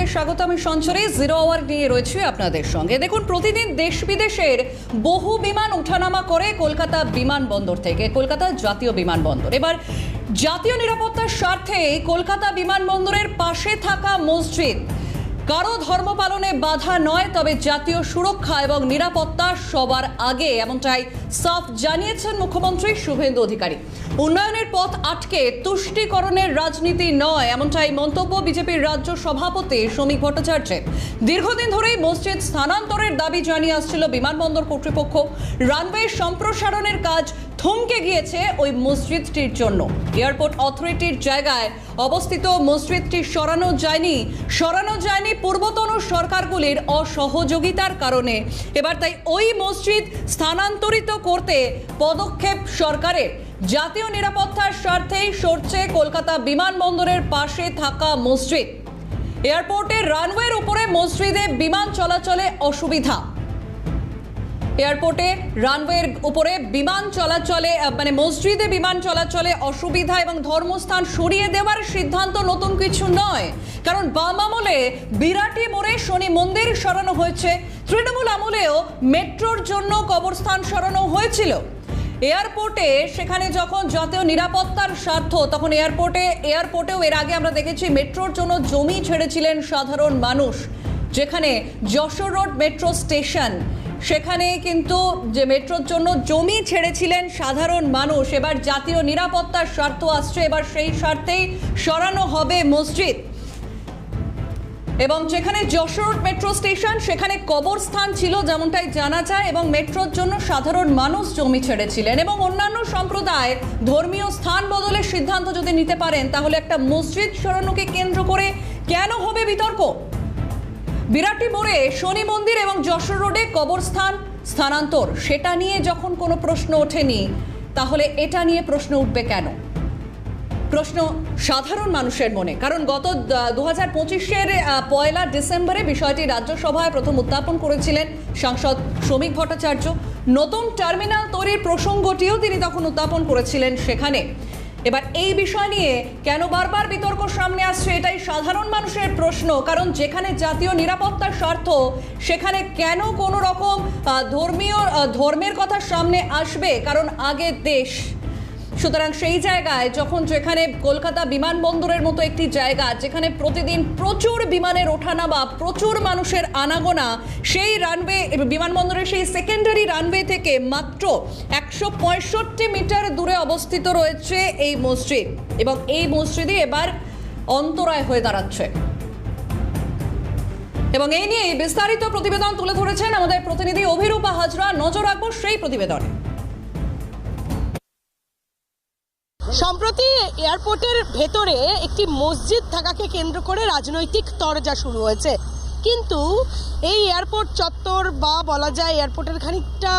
আপনাদেরকে স্বাগত। আমি সঞ্চরী জিরো আওয়ার নিয়ে রয়েছে আপনাদের সঙ্গে। দেখুন, প্রতিদিন দেশ বিদেশের বহু বিমান ওঠানামা করে কলকাতা বিমানবন্দর থেকে, কলকাতা জাতীয় বিমানবন্দর। এবার জাতীয় নিরাপত্তার স্বার্থে কলকাতা বিমানবন্দরের পাশে থাকা মসজিদ কারো ধর্ম পালনে বাধা নয়, তবে জাতীয় সুরক্ষা এবং নিরাপত্তা সবার আগে, এমনটাই সাফ জানিয়েছেন মুখ্যমন্ত্রী শুভেন্দু অধিকারী। উন্নয়নের পথ আটকে তুষ্টিকরণের রাজনীতি নয়, এমনটাই মন্তব্য বিজেপির রাজ্য সভাপতি শ্রমিক ভট্টাচার্যের। দীর্ঘদিন ধরেই মসজিদ স্থানান্তরের দাবি জানিয়ে আসছিল বিমানবন্দর কর্তৃপক্ষ। রানওয়ে সম্প্রসারণের কাজ থমকে গিয়েছে ওই মসজিদটির জন্য। এয়ারপোর্ট অথরিটির জায়গায় অবস্থিত মসজিদটি সরানো যায়নি পূর্বতন সরকারগুলির অসহযোগিতার কারণে। এবার তাই ওই মসজিদ স্থানান্তরিত করতে পদক্ষেপ সরকারের। জাতীয় নিরাপত্তার স্বার্থেই সরছে কলকাতা বিমানবন্দরের পাশে থাকা মসজিদ। এয়ারপোর্টের রানওয়ের উপরে মসজিদে বিমান চলাচলে অসুবিধা। এয়ারপোর্টে রানওয়ের উপরে বিমান চলাচলে মসজিদে বিমান চলাচলে অসুবিধা এবং ধর্মস্থান সরিয়ে দেওয়ার সিদ্ধান্ত নতুন কিছু নয়, কারণ বাম আমলে বিরাটি মোড়ে শনি মন্দির সরানো হয়েছে। তৃণমূল আমলেও মেট্রোর জন্য কবরস্থান সরানো হয়েছিল। এয়ারপোর্টে সেখানে যখন জাতীয় নিরাপত্তার স্বার্থ, তখন এয়ারপোর্টেও এর আগে আমরা দেখেছি মেট্রোর জন্য জমি ছেড়েছিলেন সাধারণ মানুষ। যেখানে যশোর রোড মেট্রো স্টেশন, সেখানে কিন্তু যে মেট্রোর জন্য জমি ছেড়েছিলেন সাধারণ মানুষ। এবার জাতীয় নিরাপত্তার স্বার্থ আসছে, এবার সেই স্বার্থেই সরানো হবে মসজিদ। এবং যেখানে যশোর মেট্রো স্টেশন, সেখানে কবরস্থান ছিল যেমনটাই জানা যায়, এবং মেট্রোর জন্য সাধারণ মানুষ জমি ছেড়েছিলেন। এবং অন্যান্য সম্প্রদায় ধর্মীয় স্থান বদলের সিদ্ধান্ত যদি নিতে পারেন, তাহলে একটা মসজিদ সরানোকে কেন্দ্র করে কেন হবে বিতর্ক? বিরাটি মোড়ে শনি মন্দির এবং যশোর রোডে কবরস্থান স্থানান্তর, সেটা নিয়ে যখন কোনো প্রশ্ন ওঠেনি, তাহলে এটা নিয়ে প্রশ্ন উঠবে কেন? প্রশ্ন সাধারণ মানুষের মনে। কারণ গত 2025-এর 1 ডিসেম্বরে বিষয়টি রাজ্যসভায় প্রথম উত্থাপন করেছিলেন সাংসদ শ্রমিক ভট্টাচার্য। নতুন টার্মিনাল তৈরির প্রসঙ্গটিও তিনি তখন উত্থাপন করেছিলেন সেখানে। এবার এই বিষয় নিয়ে কেন বারবার বিতর্ক সামনে আসছে, এটাই সাধারণ মানুষের প্রশ্ন। কারণ যেখানে জাতীয় নিরাপত্তার স্বার্থ, সেখানে কেন কোনো রকম ধর্মের কথা সামনে আসবে? কারণ আগে দেশ। সুতরাং সেই জায়গায় যেখানে কলকাতা বিমানবন্দরের মতো একটি জায়গা, যেখানে প্রতিদিন প্রচুর বিমানের ওঠানামা, প্রচুর মানুষের আনাগোনা, সেই রানওয়ে, বিমানবন্দরের সেই সেকেন্ডারি রানওয়ে থেকে মাত্র 165 মিটার দূরে অবস্থিত রয়েছে এই মসজিদ। এবং এই মসজিদই এবার অন্তরায় হয়ে দাঁড়াচ্ছে। এবং এই নিয়ে বিস্তারিত প্রতিবেদন তুলে ধরেছেন আমাদের প্রতিনিধি অভিরূপা হাজরা। নজর রাখবো সেই প্রতিবেদনে। সম্প্রতি এয়ারপোর্টের ভেতরে একটি মসজিদ থাকাকে কেন্দ্র করে রাজনৈতিক তরজা শুরু হয়েছে, কিন্তু এই এয়ারপোর্ট চত্বর বা বলা যায় এয়ারপোর্টের খানিকটা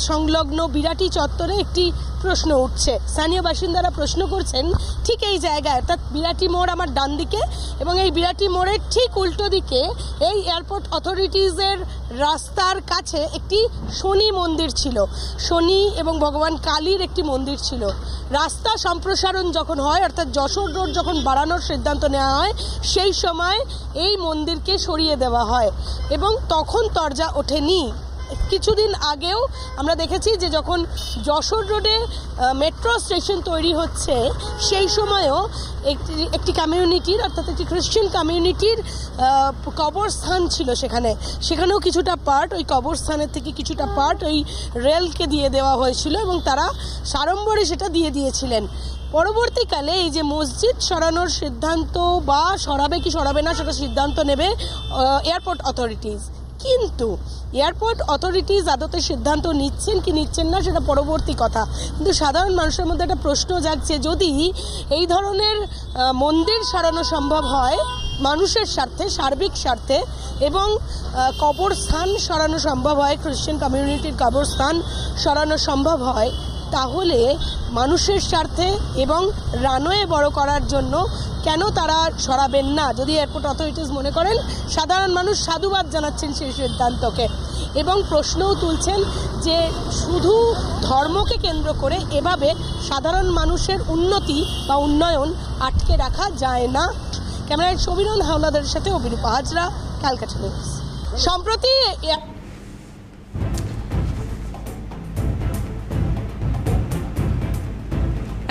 সংলগ্ন বিরাটি চত্বরে একটি প্রশ্ন উঠছে। স্থানীয় বাসিন্দারা প্রশ্ন করছেন ঠিক এই জায়গায়, অর্থাৎ বিরাটি মোড় আমার ডান দিকে, এবং এই বিরাটি মোড়ের ঠিক উল্টো দিকে এই এয়ারপোর্ট অথরিটিজের রাস্তার কাছে একটি শনি মন্দির ছিল। শনি এবং ভগবান কালীর একটি মন্দির ছিল। রাস্তা সম্প্রসারণ যখন হয়, অর্থাৎ যশোর রোড যখন বাড়ানোর সিদ্ধান্ত নেওয়া হয়, সেই সময় এই মন্দিরকে সরিয়ে দেওয়া হয় এবং তখন তরজা ওঠেনি। কিছুদিন আগেও আমরা দেখেছি যে যখন যশোর রোডে মেট্রো স্টেশন তৈরি হচ্ছে, সেই সময়ও একটি কমিউনিটির, অর্থাৎ একটি খ্রিশ্চান কমিউনিটির কবরস্থান ছিল সেখানেও কিছুটা পার্ট, ওই কবরস্থানের থেকে কিছুটা পার্ট ওই রেলকে দিয়ে দেওয়া হয়েছিল এবং তারা সাড়ম্বরে সেটা দিয়ে দিয়েছিলেন। পরবর্তীকালে এই যে মসজিদ সরানোর সিদ্ধান্ত, বা সরাবে কি সরাবে না সেটা সিদ্ধান্ত নেবে এয়ারপোর্ট অথরিটিজ, কিন্তু এয়ারপোর্ট অথরিটিজ আদতে সিদ্ধান্ত নিচ্ছেন কি নিচ্ছেন না সেটা পরবর্তী কথা। কিন্তু সাধারণ মানুষের মধ্যে একটা প্রশ্ন জাগছে, যদি এই ধরনের মন্দির সরানো সম্ভব হয় মানুষের স্বার্থে, সার্বিক স্বার্থে, এবং কবরস্থান সরানো সম্ভব হয়, খ্রিশ্চান কমিউনিটির কবরস্থান সরানো সম্ভব হয়, তাহলে মানুষের স্বার্থে এবং রানওয়ে বড় করার জন্য কেন তারা সরাবেন না? যদি এয়ারপোর্ট অথরিটিজ মনে করেন, সাধারণ মানুষ সাধুবাদ জানাচ্ছেন সেই সিদ্ধান্তকে এবং প্রশ্নও তুলছেন যে শুধু ধর্মকে কেন্দ্র করে এভাবে সাধারণ মানুষের উন্নতি বা উন্নয়ন আটকে রাখা যায় না। ক্যামেরায় সবিরন হাওলাদারের সাথে অভিরূপা হাজরা, ক্যালকাটা নিউজ। সম্প্রতি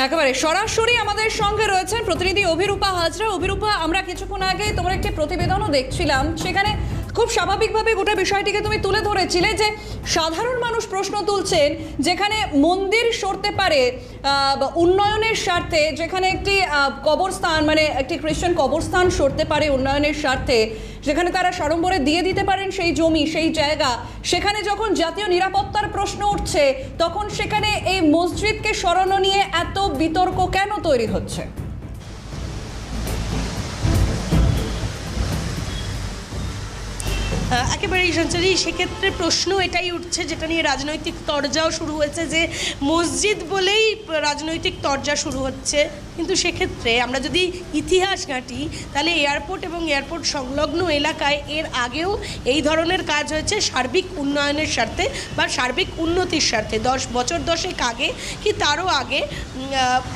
একেবারে সরাসরি আমাদের সঙ্গে রয়েছেন প্রতিনিধি অভিরূপা হাজরা। অভিরূপা, আমরা কিছুক্ষণ আগে তোমার একটি প্রতিবেদনও দেখছিলাম, সেখানে খুব স্বাভাবিকভাবে গোটা বিষয়টিকে তুমি তুলে ধরেছিলে যে সাধারণ মানুষ প্রশ্ন তুলছেন যেখানে মন্দির সরতে পারে উন্নয়নের স্বার্থে, যেখানে একটি কবরস্থান মানে একটি খ্রিস্টান কবরস্থান সরতে পারে উন্নয়নের স্বার্থে, যেখানে তারা সাড়ম্বরে দিয়ে দিতে পারেন সেই জমি সেই জায়গা, সেখানে যখন জাতীয় নিরাপত্তার প্রশ্ন উঠছে তখন সেখানে এই মসজিদকে সরানো নিয়ে এত বিতর্ক কেন তৈরি হচ্ছে? একেবারেই সঞ্চারী, সেক্ষেত্রে প্রশ্ন এটাই উঠছে, যেটা নিয়ে রাজনৈতিক তরজাও শুরু হয়েছে, যে মসজিদ বলেই রাজনৈতিক তরজা শুরু হচ্ছে। কিন্তু সেক্ষেত্রে আমরা যদি ইতিহাস ঘাঁটি তাহলে এয়ারপোর্ট এবং এয়ারপোর্ট সংলগ্ন এলাকায় এর আগেও এই ধরনের কাজ হয়েছে সার্বিক উন্নয়নের স্বার্থে বা সার্বিক উন্নতির স্বার্থে। 10 বছর 10 আগে কি তারও আগে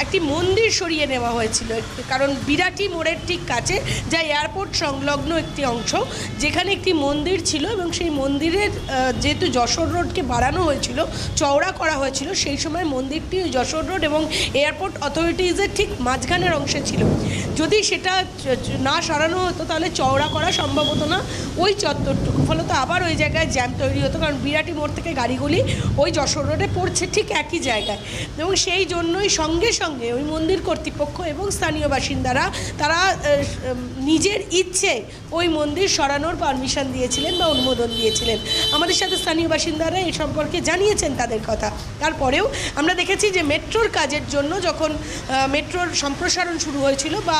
একটি মন্দির সরিয়ে নেওয়া হয়েছিল, কারণ বিরাটি মোড়ের ঠিক কাছে যা এয়ারপোর্ট সংলগ্ন একটি অংশ, যেখানে একটি মন্দির ছিল এবং সেই মন্দিরের যেহেতু যশোর রোডকে বাড়ানো হয়েছিল, চওড়া করা হয়েছিল, সেই সময় মন্দিরটি ওই যশোর রোড এবং এয়ারপোর্ট অথরিটিজের ঠিক মাঝখানের অংশে ছিল। যদি সেটা না সরানো হতো তাহলে চওড়া করা সম্ভব হতো না ওই চত্বরটুকু, ফলত আবার ওই জায়গায় জ্যাম তৈরি হতো, কারণ বিরাটি মোড় থেকে গাড়িগুলি ওই যশোর রোডে পড়ছে ঠিক একই জায়গায়। এবং সেই জন্যই সঙ্গে সঙ্গে ওই মন্দির কর্তৃপক্ষ এবং স্থানীয় বাসিন্দারা তারা নিজের ইচ্ছে ওই মন্দির সরানোর পারমিশন দিয়েছিলেন বা অনুমোদন দিয়েছিলেন। আমাদের সাথে স্থানীয় বাসিন্দারা এই সম্পর্কে জানিয়েছেন তাদের কথা। তারপরেও আমরা দেখেছি যে মেট্রোর কাজের জন্য যখন মেট্রোর সম্প্রসারণ শুরু হয়েছিল বা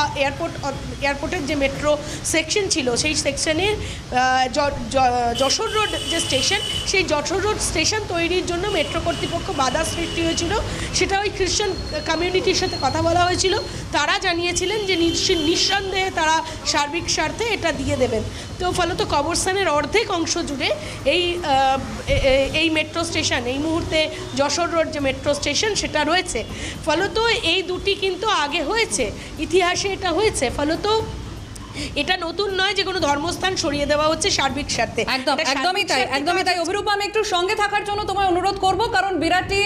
এয়ারপোর্টের যে মেট্রো সেকশন ছিল সেই সেকশনের যশোর রোড যে স্টেশন, সেই যশোর রোড স্টেশন তৈরির জন্য মেট্রো কর্তৃপক্ষ বাধা সৃষ্টি হয়েছিল। সেটা ওই খ্রিশ্চান কমিউনিটির সাথে কথা বলা হয়েছিল, তারা জানিয়েছিলেন যে নিঃসন্দেহে তারা সার্বিক স্বার্থে এটা দিয়ে দেবেন। তো ফলত কবরস্থানের অর্ধেক অংশ জুড়ে এই মেট্রো স্টেশন, এই মুহূর্তে যশোর রোড যে মেট্রো স্টেশন সেটা রয়েছে। ফলত এই দুটি কিন্তু আগে হয়েছে, ইতিহাসে এটা হয়েছে। ফলত এটা নতুন নয় যে কোনো ধর্মস্থান সরিয়ে দেওয়া হচ্ছে সার্বিক স্বার্থে। একদমই তাই। অভিরূপা, আমি একটু সঙ্গে থাকার জন্য তোমায় অনুরোধ করব, কারণ বিরাটি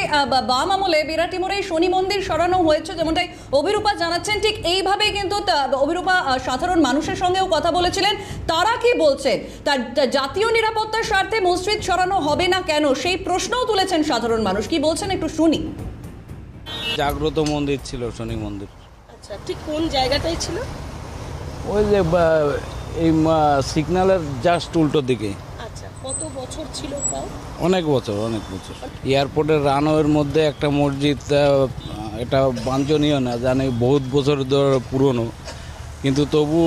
বাম আমলে বিরাটি মোড়ে শনি মন্দির সরানো হয়েছে, যেমনটাই অভিরূপা জানাচ্ছেন ঠিক এইভাবেই কিন্তু অভিরূপা সাধারণ মানুষের সঙ্গেও কথা বলেছিলেন। তারা কি বলছেন, তার জাতীয় নিরাপত্তার স্বার্থে মসজিদ সরানো হবে না কেন, সেই প্রশ্নও তুলেছেন সাধারণ মানুষ। কি বলছেন একটু শুনি। জাগ্রত মন্দির ছিল, শনি মন্দির। আচ্ছা, ঠিক কোন জায়গাটাই ছিল? ওই যে এই সিগন্যালের জাস্ট উল্টো দিকে। আচ্ছা, কত বছর ছিল তাও? অনেক বছর। এয়ারপোর্টের রানওয়ের মধ্যে একটা মসজিদ, এটা বাঞ্ছনীয় না, জানি বহুত বছর ধরে পুরনো, কিন্তু তবু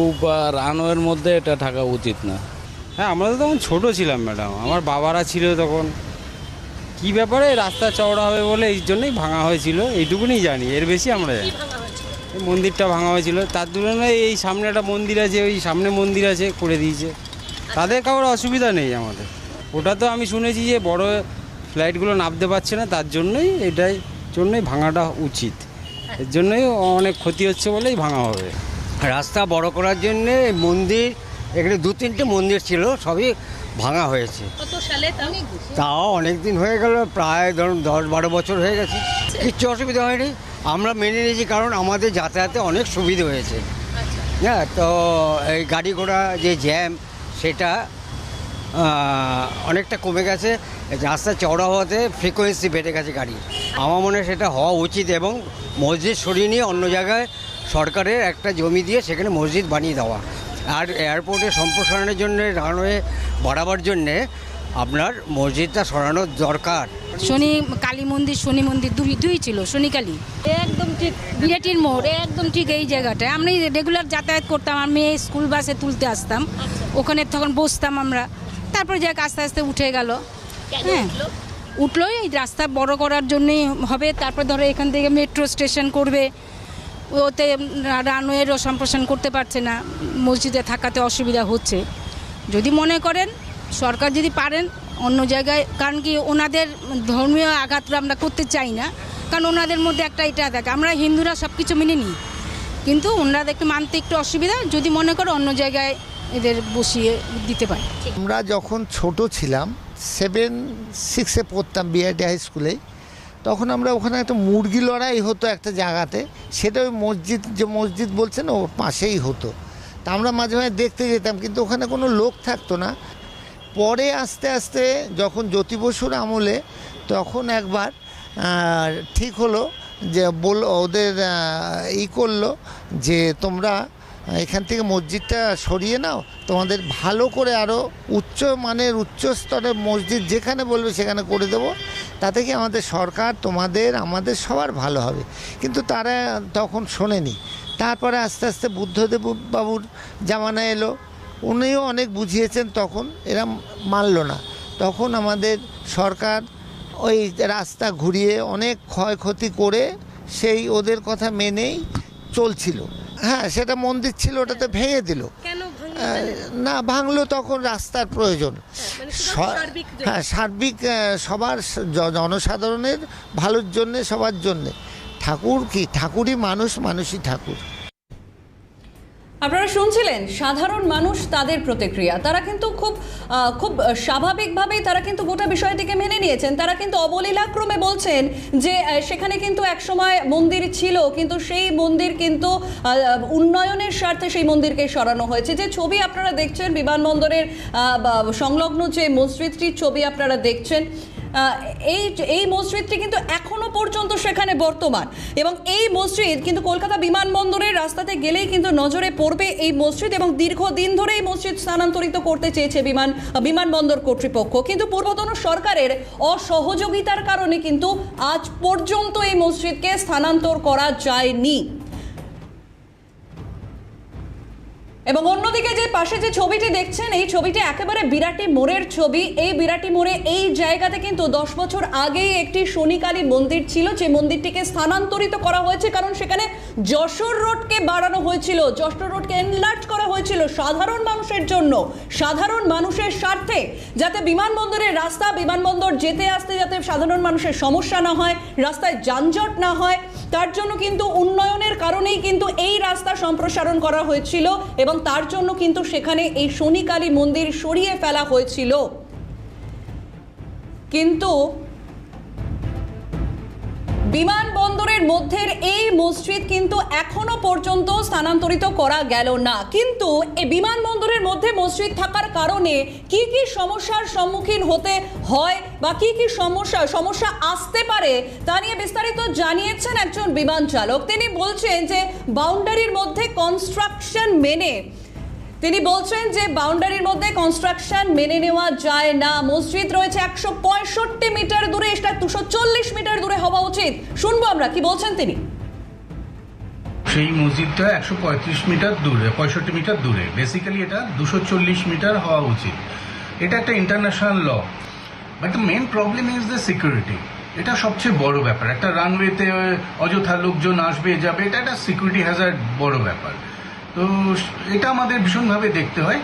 রানওয়ের মধ্যে এটা থাকা উচিত না। হ্যাঁ, আমরা তো তখন ছোটো ছিলাম ম্যাডাম, আমার বাবারা ছিল তখন। কি ব্যাপারে রাস্তা চওড়া হবে বলে এই জন্যই ভাঙা হয়েছিল, এইটুকুনি জানি, এর বেশি আমরা জানি। এই মন্দিরটা ভাঙা হয়েছিল, তার তুলনায় এই সামনে একটা মন্দির আছে, ওই সামনে মন্দির আছে করে দিয়েছে, তাদের কারোর অসুবিধা নেই আমাদের। ওটা তো আমি শুনেছি যে বড় ফ্লাইটগুলো নামতে পারছে না, তার জন্যই ভাঙাটা উচিত। এর জন্যই অনেক ক্ষতি হচ্ছে বলেই ভাঙা হবে। রাস্তা বড় করার জন্যে মন্দির, এখানে 2-3টে মন্দির ছিল, সবই ভাঙা হয়েছে। কত সালে? তাও অনেক দিন হয়ে গেল, প্রায় ধরুন 10-12 বছর হয়ে গেছে। কিচ্ছু অসুবিধা হয়নি, আমরা মেনে নিয়েছি, কারণ আমাদের যাতায়াতে অনেক সুবিধা হয়েছে। হ্যাঁ, তো এই গাড়ি ঘোড়া যে জ্যাম সেটা অনেকটা কমে গেছে, রাস্তা চওড়া হওয়াতে ফ্রিকোয়েন্সি বেড়ে গেছে গাড়ির। আমার মনে হয় সেটা হওয়া উচিত, এবং মসজিদ সরিয়ে নিয়ে অন্য জায়গায় সরকারের একটা জমি দিয়ে সেখানে মসজিদ বানিয়ে দেওয়া। আর এয়ারপোর্টে সম্প্রসারণের জন্য রানওয়ে বাড়াবার জন্যে আপনার মসজিদটা সরানোর দরকার। শনি কালী মন্দির, শনি মন্দির দুই ছিল, শনি কালী একদম ঠিক বিরাটির মোড়, একদম ঠিক এই জায়গাটায় আমরা রেগুলার যাতায়াত করতাম। আমি মেয়ে স্কুল বাসে তুলতে আসতাম, ওখানে তখন বসতাম আমরা। তারপরে যাক আস্তে আস্তে উঠে গেল। হ্যাঁ, উঠলো এই রাস্তা বড় করার জন্যই হবে। তারপর ধরো এখান থেকে মেট্রো স্টেশন করবে, ওতে রানওয়েরও সম্প্রসারণ করতে পারছে না, মসজিদে থাকাতে অসুবিধা হচ্ছে। যদি মনে করেন সরকার যদি পারেন অন্য জায়গায়, কারণ কি ওনাদের ধর্মীয় আঘাতটা আমরা করতে চাই না, কারণ ওনাদের মধ্যে একটা এটা থাকে, আমরা হিন্দুরা সব কিছু মেনে নিই, কিন্তু ওনারা একটু মানতে একটু অসুবিধা, যদি মনে করো অন্য জায়গায় এদের বসিয়ে দিতে পারে। আমরা যখন ছোট ছিলাম 7-6-এ পড়তাম বিআরডি হাই স্কুলে, তখন আমরা ওখানে একটা মুরগি লড়াই হতো একটা জায়গাতে, সেটা ওই মসজিদ, যে মসজিদ বলছেন ওর পাশেই হতো। তা আমরা মাঝে মাঝে দেখতে যেতাম, কিন্তু ওখানে কোনো লোক থাকতো না। পরে আস্তে আস্তে যখন জ্যোতি বসুর আমলে, তখন একবার ঠিক হলো যে ওদের করলো যে তোমরা এখান থেকে মসজিদটা সরিয়ে নাও, তোমাদের ভালো করে আরও উচ্চ মানের উচ্চ স্তরের মসজিদ যেখানে বলবে সেখানে করে দেবো, তাতে কি আমাদের সরকার, তোমাদের, আমাদের সবার ভালো হবে। কিন্তু তারা তখন শোনেনি। তারপরে আস্তে আস্তে বুদ্ধদেব বাবুর জামানা এলো, উনিও অনেক বুঝিয়েছেন, তখন এরা মানল না। তখন আমাদের সরকার ওই রাস্তা ঘুরিয়ে অনেক ক্ষয়ক্ষতি করে সেই ওদের কথা মেনেই চলছিল। হ্যাঁ, সেটা মন্দির ছিল, ওটাতে ভেঙে দিল। না ভাঙলো, তখন রাস্তার প্রয়োজন। হ্যাঁ, সার্বিক সবার জনসাধারণের ভালোর জন্যে, সবার জন্যে। ঠাকুর কি, ঠাকুরই মানুষ, মানুষই ঠাকুর। আপনারা শুনছিলেন সাধারণ মানুষ, তাদের প্রতিক্রিয়া। তারা কিন্তু খুব স্বাভাবিকভাবেই তারা কিন্তু গোটা বিষয়টিকে মেনে নিয়েছেন। তারা কিন্তু অবলীলাক্রমে বলছেন যে সেখানে কিন্তু একসময় মন্দির ছিল, কিন্তু সেই মন্দির কিন্তু উন্নয়নের স্বার্থে সেই মন্দিরকে সরানো হয়েছে। যে ছবি আপনারা দেখছেন বিমানবন্দরের সংলগ্ন যে মসজিদটির ছবি আপনারা দেখছেন, এই মসজিদটি কিন্তু এখনো পর্যন্ত সেখানে বর্তমান, এবং এই মসজিদ কিন্তু কলকাতা বিমানবন্দরের রাস্তাতে গেলেই কিন্তু নজরে পড়বে এই মসজিদ, এবং দীর্ঘদিন ধরে এই মসজিদ স্থানান্তরিত করতে চেয়েছে বিমানবন্দর কর্তৃপক্ষ। কিন্তু পূর্বতন সরকারের অসহযোগিতার কারণে কিন্তু আজ পর্যন্ত এই মসজিদকে স্থানান্তর করা যায়নি। এবং অন্যদিকে যে পাশে যে ছবিটি দেখছেন, এই ছবিটি একেবারে বিরাটি মোড়ের ছবি। এই বিরাটি মোড়ে এই জায়গাতে কিন্তু 10 বছর আগেই একটি শনিকালী মন্দির ছিল, যে মন্দিরটিকে স্থানান্তরিত করা হয়েছে, কারণ সেখানে যশোর রোডকে বাড়ানো হয়েছিল, যশোর রোডকে এনলার্জ করা হয়েছিল সাধারণ মানুষের জন্য, সাধারণ মানুষের স্বার্থে, যাতে বিমানবন্দরের রাস্তা, বিমানবন্দর যেতে আসতে যাতে সাধারণ মানুষের সমস্যা না হয়, রাস্তায় যানজট না হয়, তার জন্য কিন্তু উন্নয়নের কারণেই কিন্তু এই রাস্তা সম্প্রসারণ করা হয়েছিল, এবং তার জন্য কিন্তু সেখানে এই শনিকালী মন্দির সরিয়ে ফেলা হয়েছিল। কিন্তু বিমানবন্দরের মধ্যের এই মসজিদ কিন্তু এখনো পর্যন্ত স্থানান্তরিত করা গেল না। কিন্তু এই বিমানবন্দরের মধ্যে মসজিদ থাকার কারণে কি কি সমস্যার সম্মুখীন হতে হয় বা কি কি সমস্যা আসতে পারে তা নিয়ে বিস্তারিত জানিয়েছেন একজন বিমান চালক। তিনি বলছেন যে বাউন্ডারির মধ্যে কনস্ট্রাকশন মেনে নেওয়া যায় না। মসজিদ রয়েছে 165 মিটার দূরে, এটা 240 মিটার দূরে হওয়া উচিত। শুনবো আমরা কি বলছেন তিনি। সেই মসজিদটা 135 মিটার দূরে, 65 মিটার দূরে। বেসিক্যালি এটা 240 মিটার হওয়া উচিত। এটা একটা international law, but the main problem is the security. এটা সবচেয়ে বড় ব্যাপার। একটা রানওয়েতে অযথা লোকজন আসবে যাবে, এটা একটা সিকিউরিটি হ্যাজার্ড বড় ব্যাপার। তো এটা আমাদের ভীষণভাবে দেখতে হয়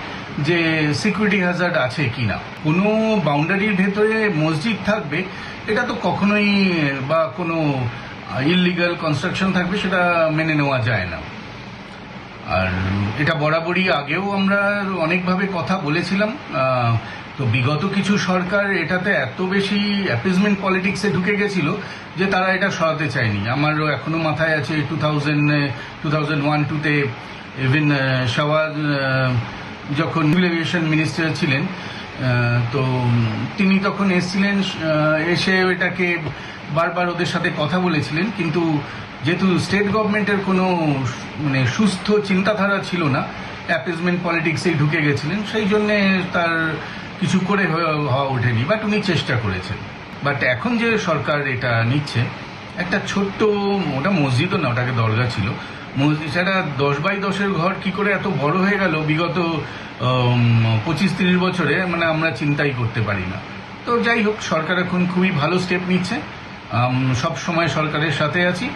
যে সিকিউরিটি হ্যাজার্ড আছে কিনা। কোনো বাউন্ডারির ভেতরে মসজিদ থাকবে এটা তো কখনোই, বা কোনো ইললিগাল কনস্ট্রাকশন থাকবে সেটা মেনে নেওয়া যায় না। আর এটা বরাবরই আগেও আমরা অনেকভাবে কথা বলেছিলাম। তো বিগত কিছু সরকার এটাতে এত বেশি অ্যাপিজমেন্ট পলিটিক্সে ঢুকে গেছিল যে তারা এটা সরাতে চায়নি। আমারও এখনো মাথায় আছে 2001-2তে ইভেন শাহবাজ যখন সিভিল এভিয়েশন মিনিস্টার ছিলেন, তো তিনি তখন এসেছিলেন, এসে এটাকে বারবার ওদের সাথে কথা বলেছিলেন। কিন্তু যেহেতু স্টেট গভর্নমেন্টের কোনো সুস্থ চিন্তাধারা ছিল না, অ্যাপিজমেন্ট পলিটিক্সেই ঢুকে গেছিলেন, সেই জন্যে তার কিছু করে হওয়া ওঠেনি। বাট উনি চেষ্টা করেছেন। বাট এখন যে সরকার এটা নিচ্ছে, একটা ছোট্ট, ওটা মসজিদও না, ওটাকে দরগা ছিল, মসজিদ, সেটা 10x10 ঘর কি করে এত বড় হয়ে গেল বিগত 25-30 বছরে, আমরা চিন্তাই করতে পারি না। তো যাই হোক, সরকার এখন খুবই ভালো স্টেপ নিচ্ছে, সব সময় সরকারের সাথে আছি।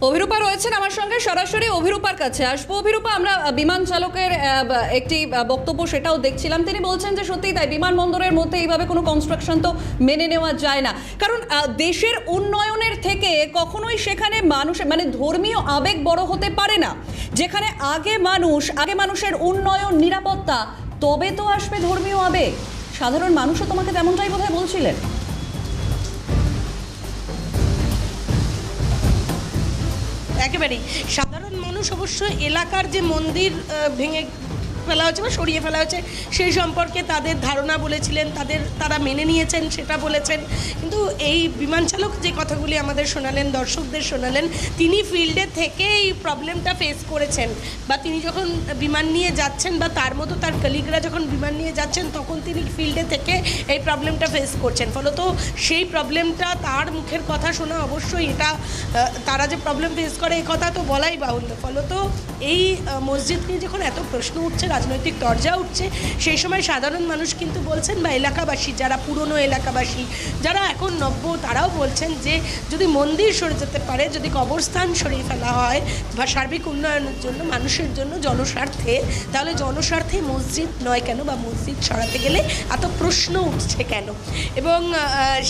অভিরূপা রয়েছেন আমার সঙ্গে, সরাসরি অভিরূপার কাছে আসবো। অভিরূপা, আমরা বিমান চালকের একটি বক্তব্য সেটাও দেখছিলাম, তিনি বলছেন যে সত্যিই তাই, বিমানবন্দরের মধ্যে এইভাবে কোনো কনস্ট্রাকশন তো মেনে নেওয়া যায় না, কারণ দেশের উন্নয়নের থেকে কখনোই সেখানে মানুষের মানে ধর্মীয় আবেগ বড় হতে পারে না। যেখানে আগে মানুষের উন্নয়ন, নিরাপত্তা, তবে তো আসবে ধর্মীয় আবেগ। সাধারণ মানুষও তোমাকে তেমনটাই বোধহয় বলছিলেন। একেবারেই সাধারণ মানুষ অবশ্য এলাকার যে মন্দির ভেঙে ফেলা হয়েছে বা সরিয়ে ফেলা হয়েছে সেই সম্পর্কে তাদের ধারণা বলেছিলেন, তারা মেনে নিয়েছেন সেটা বলেছেন। কিন্তু এই বিমান চালক যে কথাগুলি আমাদের শোনালেন, দর্শকদের শোনালেন, তিনি ফিল্ডে থেকে এই প্রবলেমটা ফেস করেছেন, বা তিনি যখন বিমান নিয়ে যাচ্ছেন বা তার মতো তার কলিগরা যখন বিমান নিয়ে যাচ্ছেন তখন তিনি ফিল্ডে থেকে এই প্রবলেমটা ফেস করছেন। ফলত সেই প্রবলেমটা তার মুখের কথা শোনা অবশ্যই এটা তারা যে প্রবলেম ফেস করে এই কথা তো বলাই বাহুল্য। ফলত এই মসজিদ নিয়ে যখন এত প্রশ্ন উঠছে, রাজনৈতিক দরজা উঠছে, সেই সময় সাধারণ মানুষ কিন্তু বলছেন, বা এলাকাবাসী যারা পুরনো এলাকাবাসী যারা এখন নব্য, তারাও বলছেন যে যদি মন্দির সরে যেতে পারে, যদি কবরস্থান সরিয়ে ফেলা হয় বা সার্বিক উন্নয়নের জন্য, মানুষের জন্য, জনস্বার্থে, তাহলে জনস্বার্থে মসজিদ নয় কেন, বা মসজিদ সরাতে গেলে এত প্রশ্ন উঠছে কেন। এবং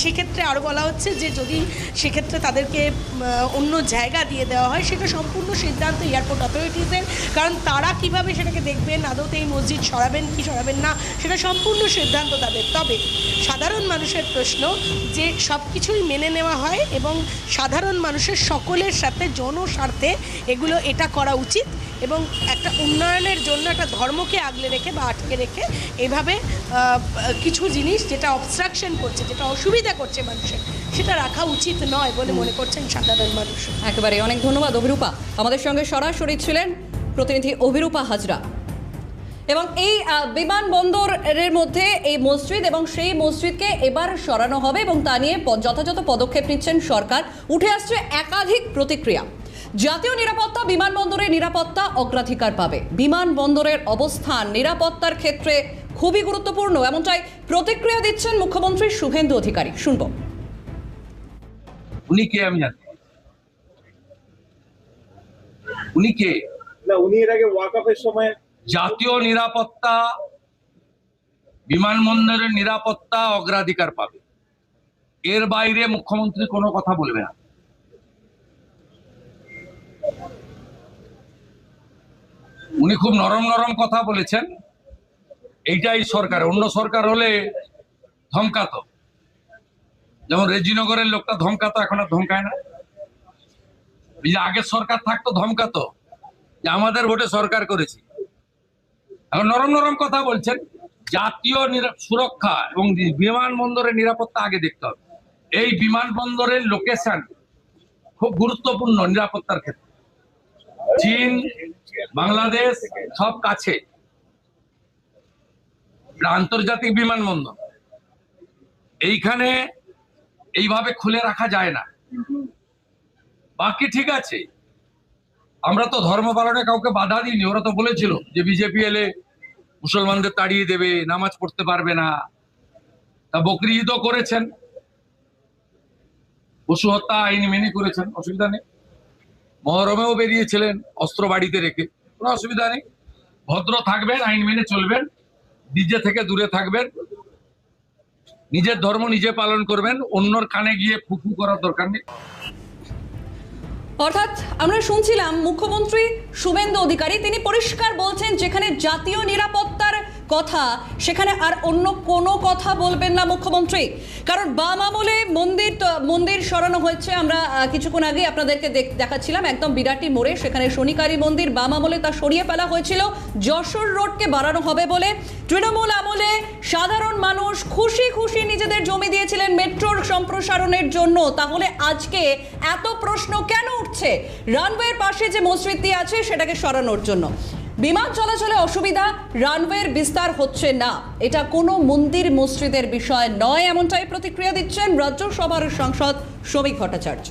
সেক্ষেত্রে আরও বলা হচ্ছে যে যদি সেক্ষেত্রে তাদেরকে অন্য জায়গা দিয়ে দেওয়া হয়, সেটা সম্পূর্ণ সিদ্ধান্ত এয়ারপোর্ট অথরিটিসের, কারণ তারা কিভাবে সেটাকে দেখবেন, আদতে এই মসজিদ সরাবেন কি সরাবেন না, সেটা সম্পূর্ণ সিদ্ধান্ত তাদের। তবে সাধারণ মানুষের প্রশ্ন যে সব কিছুই মেনে নেওয়া হয় এবং সাধারণ মানুষের সকলের সাথে জনস্বার্থে এগুলো এটা করা উচিত, এবং একটা উন্নয়নের জন্য একটা ধর্মকে আগলে রেখে বা আটকে রেখে এভাবে কিছু জিনিস যেটা অবস্ট্রাকশন করছে, যেটা অসুবিধা করছে মানুষের, সেটা রাখা উচিত নয় বলে মনে করছেন সাধারণ মানুষ। একেবারে অনেক ধন্যবাদ অভিরূপা। আমাদের সঙ্গে সরাসরি ছিলেন প্রতিনিধি অভিরূপা হাজরা। এবং এই বিমানবন্দরের মধ্যে এই মসজিদ এবং সেই মসজিদকে এবার সরানো হবে এবং তা নিয়ে যথাযথ পদক্ষেপ নিচ্ছেন সরকার। উঠে আসছে একাধিক প্রতিক্রিয়া। জাতীয় নিরাপত্তা, বিমানবন্দরের নিরাপত্তা অগ্রাধিকার পাবে। বিমানবন্দরের অবস্থান নিরাপত্তার ক্ষেত্রে খুবই গুরুত্বপূর্ণ, এমনটাই প্রতিক্রিয়া দিচ্ছেন মুখ্যমন্ত্রী শুভেন্দু অধিকারী। শুনব উনি কে আমি জানি, উনি কে না, উনি এর আগে ওয়াকআপের সময় জাতীয় নিরাপত্তা, বিমানবন্দরের নিরাপত্তা অগ্রাধিকার পাবে, এর বাইরে মুখ্যমন্ত্রী কোনো কথা বলবে না। উনি খুব নরম নরম কথা বলেছেন, এইটাই সরকার। অন্য সরকার হলে ধমকাতো, যেমন রেজিনগরের লোকটা ধমকাতো, এখন আর ধমকায় না। আগের সরকার থাকতো ধমকাতো যে আমাদের ভোটে সরকার করেছি, এখন নরম নরম কথা বলছেন। জাতীয় সুরক্ষা এবং বিমানবন্দরের নিরাপত্তা আগে দেখতে হবে। এই বিমানবন্দরের লোকেশন খুব গুরুত্বপূর্ণ নিরাপত্তার ক্ষেত্রে। চীন, বাংলাদেশ সব কাছে, আন্তর্জাতিক বিমানবন্দর, এইখানে এইভাবে খুলে রাখা যায় না। বাকি ঠিক আছে, আমরা তো ধর্ম পালনে কাউকে বাধা দিইনি। ওরা তো বলেছিল যে বিজেপি এলে মুসলমানদের তাড়িয়ে দেবে, নামাজ পড়তে পারবে না। তা বকরি ঈদও করেছেন, পশু হত্যা আইন মেনে করেছেন, অসুবিধা নেই। মহরমেও বেরিয়েছিলেন অস্ত্র বাড়িতে রেখে, কোনো অসুবিধা নেই। ভদ্র থাকবেন, আইন মেনে চলবেন, ডিজে থেকে দূরে থাকবেন, নিজের ধর্ম নিজে পালন করবেন, অন্যর কানে গিয়ে ফুফু করার দরকার নেই। অর্থাৎ আমরা শুনছিলাম মুখ্যমন্ত্রী শুভেন্দু অধিকারী, তিনি পরিষ্কার বলছেন যেখানে জাতীয় নিরাপত্তার কথা, সেখানে আর অন্য কোনো কথা বলবেন না মুখ্যমন্ত্রী। কারণ বাম আমলে মন্দির সরানো হয়েছে, আমরা কিছুক্ষণ আগে আপনাদেরকে দেখাচ্ছিলাম একদম বিরাটি মোড়ে, সেখানে শনিকারী মন্দির বাম আমলে তা সরিয়ে ফেলা হয়েছিল যশোর রোডকে বাড়ানো হবে বলে। তৃণমূল আমলে সাধারণ মানুষ খুশি খুশি নিজেদের জমি দিয়েছিলেন মেট্রোর সম্প্রসারণের জন্য, তাহলে আজকে এত প্রশ্ন কেন উঠছে রানওয়ের পাশে যে মসজিদটি আছে সেটাকে সরানোর জন্য? বিমান চলাচলে অসুবিধা, রানওয়ের বিস্তার হচ্ছে না, এটা কোনো মন্দির মসজিদের বিষয় নয়, এমনটাই প্রতিক্রিয়া দিচ্ছেন রাজ্যসভার সাংসদ শ্রমিক ভট্টাচার্য।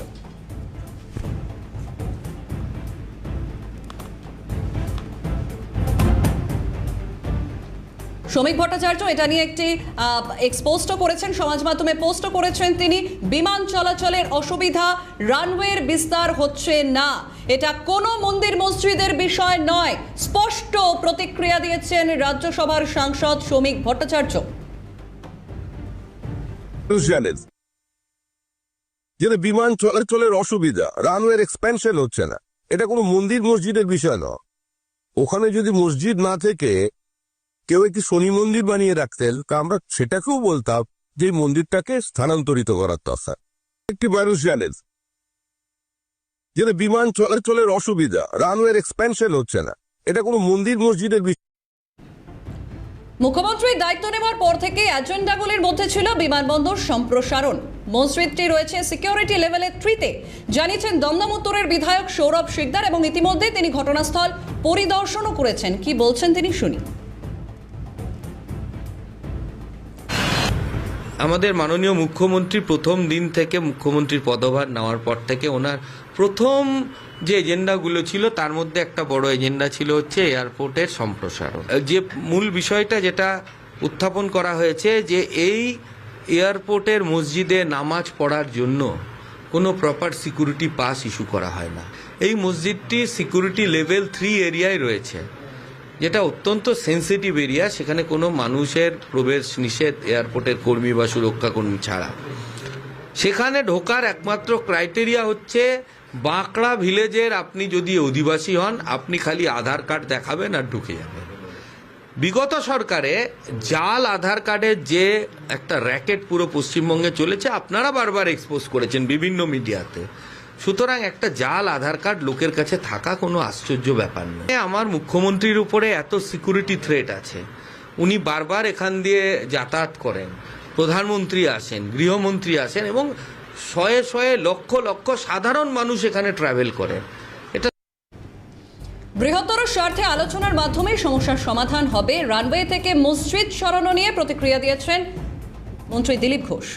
শ্রমিক ভট্টাচার্য এটা নিয়ে একটি এক্সপোস্টও করেছেন, সমাজ মাধ্যমে পোস্টও করেছেন তিনি। বিমান চলাচলের অসুবিধা, রানওয়ের বিস্তার হচ্ছে না, এটা কোনো মন্দির মসজিদের বিষয় নয়, স্পষ্ট প্রতিক্রিয়া দিয়েছেন রাজ্যসভার সাংসদ শ্রমিক ভট্টাচার্য। যেটা বিমান চলাচলের অসুবিধা, রানওয়ের এক্সপেনশন হচ্ছে না, এটা কোনো মন্দির মসজিদের বিষয় নয়। ওখানে যদি মসজিদ না থেকে কেউ একটি শনি মন্দির বানিয়ে রাখতেন, তা আমরা সেটাকেও বলতাম যে মন্দিরটাকে স্থানান্তরিত করার দরকার। একটি মানুষ জানেন যেটা বিমান চলাচলের অসুবিধা, রানওয়ের এক্সপেনশন হচ্ছে না, এটা কোনো মন্দির মসজিদের বিষয়। মুখ্যমন্ত্রীর দায়িত্ব নেওয়ার পর থেকে এজেন্ডাগুলির মধ্যে ছিল বিমানবন্দর সম্প্রসারণ। মসজিদটি রয়েছে সিকিউরিটি লেভেলের 3-তে, জানিয়েছেন দমদম উত্তরের বিধায়ক সৌরভ শিকদার, এবং ইতিমধ্যে তিনি ঘটনাস্থল পরিদর্শনও করেছেন। কি বলছেন তিনি, শুনি। আমাদের মাননীয় মুখ্যমন্ত্রী প্রথম দিন থেকে, মুখ্যমন্ত্রীর পদভার নেওয়ার পর থেকে ওনার প্রথম যে এজেন্ডাগুলো ছিল তার মধ্যে একটা বড় এজেন্ডা ছিল হচ্ছে এয়ারপোর্টের সম্প্রসারণ। যে মূল বিষয়টা যেটা উত্থাপন করা হয়েছে যে এই এয়ারপোর্টের মসজিদে নামাজ পড়ার জন্য কোনো প্রপার সিকিউরিটি পাস ইস্যু করা হয় না। এই মসজিদটি সিকিউরিটি লেভেল 3 এরিয়ায় রয়েছে, যেটা অত্যন্ত সেন্সিটিভ এরিয়া। সেখানে কোনো মানুষের প্রবেশ নিষেধ এয়ারপোর্টের কর্মী বা সুরক্ষা কর্মী ছাড়া। সেখানে ঢোকার একমাত্র ক্রাইটেরিয়া হচ্ছে বাঁকড়া ভিলেজের আপনি যদি অধিবাসী হন, আপনি খালি আধার কার্ড দেখাবেন আর ঢুকে যাবেন। বিগত সরকারে জাল আধার কার্ডের যে একটা র্যাকেট পুরো পশ্চিমবঙ্গে চলেছে, আপনারা বারবার এক্সপোজ করেছেন বিভিন্ন মিডিয়াতে। সুতরাং একটা জাল আধার কার্ড লোকের কাছে থাকা কোনো আশ্চর্য ব্যাপার নয়। আমার মুখ্যমন্ত্রীর উপরে এত সিকিউরিটি থ্রেট আছে, উনি বারবার এখান দিয়ে যাতায়াত করেন, প্রধানমন্ত্রী আসেন, গৃহমন্ত্রী আসেন, এবং শয়ে শয়ে লক্ষ লক্ষ সাধারণ মানুষ এখানে ট্রাভেল করেন। এটা বৃহত্তর স্বার্থে আলোচনার মাধ্যমে সমস্যার সমাধান হবে। রানওয়ে থেকে মসজিদ সরানো নিয়ে প্রতিক্রিয়া দিয়েছেন মন্ত্রী দিলীপ ঘোষ।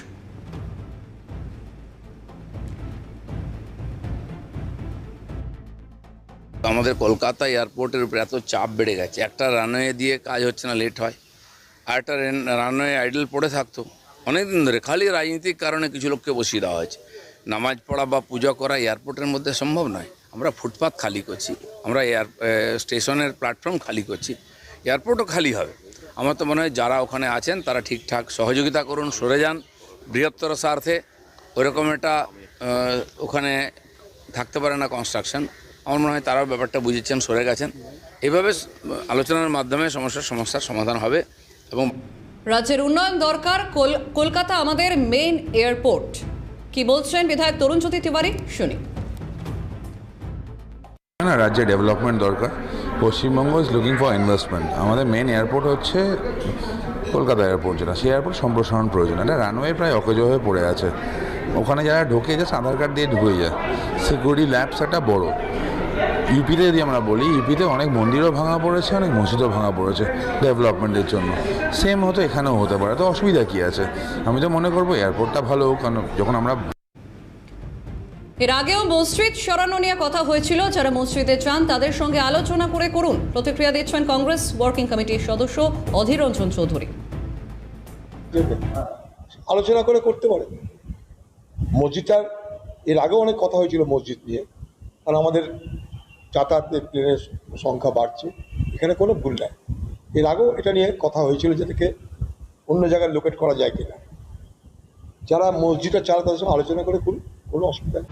আমাদের কলকাতা এয়ারপোর্টের উপরে এত চাপ বেড়ে গেছে, একটা রানওয়ে দিয়ে কাজ হচ্ছে না, লেট হয়, আর একটা রানওয়ে আইডল পড়ে থাকতো অনেকদিন ধরে, খালি রাজনৈতিক কারণে কিছু লোককে বসিয়ে দেওয়া হয়েছে। নামাজ পড়া বা পূজা করা এয়ারপোর্টের মধ্যে সম্ভব নয়। আমরা ফুটপাথ খালি করছি, আমরা স্টেশনের প্ল্যাটফর্ম খালি করছি, এয়ারপোর্টও খালি হবে। আমার তো মনে হয় যারা ওখানে আছেন তারা ঠিকঠাক সহযোগিতা করুন, সরে যান বৃহত্তর স্বার্থে। ওরকম একটা ওখানে থাকতে পারে না কনস্ট্রাকশন। আমার মনে হয় তারাও ব্যাপারটা বুঝেছেন, সরে গেছেন। এভাবে আলোচনার মাধ্যমে সমস্যার সমাধান হবে। এবং রাজ্যের উন্নয়ন দরকার, কলকাতা আমাদের মেইন এয়ারপোর্ট। কি বলছেন বিধায়ক তরুণজ্যোতি তিওয়ারি, শুনি। না, রাজ্যে ডেভেলপমেন্ট দরকার। Paschimbanga is looking for investment. আমাদের মেন এয়ারপোর্ট হচ্ছে কলকাতা এয়ারপোর্ট, যেটা সেই এয়ারপোর্ট সম্প্রসারণ প্রয়োজন। এটা রানওয়ে প্রায় অকেজো হয়ে পড়ে আছে, ওখানে যারা ঢোকে জাস্ট আধার কার্ড দিয়ে ঢুকে যায়। সিকিউরিটি ল্যাবস একটা বড়। ইউপিতে যদি আমরা বলি, ইউপিতে অনেক মন্দিরও ভাঙা পড়েছে, অনেক মসজিদও ভাঙা পড়েছে ডেভেলপমেন্টের জন্য। সেম হতো এখানেও হতে পারে, তো অসুবিধা কী আছে? আমি তো মনে করবো এয়ারপোর্টটা ভালো, কারণ যখন আমরা এর আগেও মসজিদ সরানো নিয়ে কথা হয়েছিল, যারা মসজিদে চান তাদের সঙ্গে আলোচনা করে করুন। প্রতিক্রিয়া দিচ্ছেন কংগ্রেস ওয়ার্কিং কমিটির সদস্য অধীর রঞ্জন চৌধুরী। আলোচনা করে করতে পারে। মসজিদটার এর আগেও অনেক কথা হয়েছিল মসজিদ নিয়ে, কারণ আমাদের যাতায়াতের প্লেনের সংখ্যা বাড়ছে, এখানে কোনো ভুল নাই। এর আগেও এটা নিয়ে কথা হয়েছিল যে থেকে অন্য জায়গায় লোকেট করা যায় কিনা। যারা মসজিদটা চালায় তাদের সঙ্গে আলোচনা করে করুন, কোনো অসুবিধা নেই।